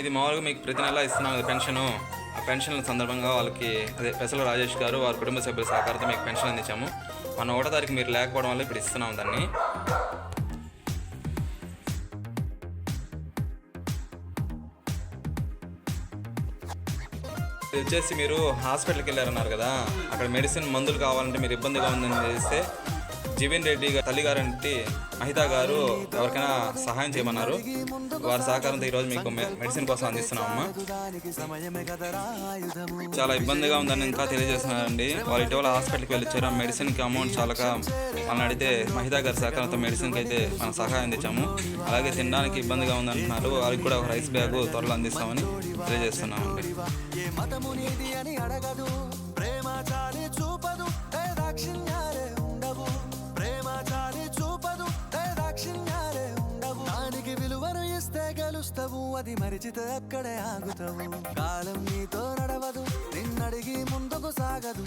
ఇది మామూలుగా మీకు ప్రతి నెల ఇస్తున్నాం కదా పెన్షను. ఆ పెన్షన్ సందర్భంగా వాళ్ళకి అదే పెసల రాజేష్ గారు వారి కుటుంబ సభ్యుల సహకారంతో మీకు పెన్షన్ అందించాము. మన 1వ తారీఖు మీరు లేకపోవడం వల్ల ఇప్పుడు ఇస్తున్నాం దాన్ని. ఇది వచ్చేసి మీరు హాస్పిటల్కి వెళ్ళారన్నారు కదా, అక్కడ మెడిసిన్ మందులు కావాలంటే మీరు ఇబ్బందిగా ఉందని తెలిస్తే జీవన్ రెడ్డి గారు తల్లిగారంటే మహితా గారు ఎవరికైనా సహాయం చేయమన్నారు. వారి సహకారంతో ఈరోజు మీకు మెడిసిన్ కోసం అందిస్తున్నామమ్మా. చాలా ఇబ్బందిగా ఉందని ఇంకా తెలియజేస్తున్నారండి. వాళ్ళు ఇటీవల హాస్పిటల్కి వెళ్ళొచ్చారు. ఆ మెడిసిన్కి అమౌంట్ చాలక వాళ్ళని అడిగితే మహితా గారి సహకారంతో మెడిసిన్కి అయితే మనం సహాయం అందించాము. అలాగే తినడానికి ఇబ్బందిగా ఉందంటున్నారు. వారికి కూడా ఒక రైస్ బ్యాగ్ త్వరలో అందిస్తామని తెలియజేస్తున్నామండి. గెలుస్తావు అది మరిచితే అక్కడే ఆగుతావు. కాలం నీతో నడవదు, నిన్నడిగి ముందుకు సాగదు.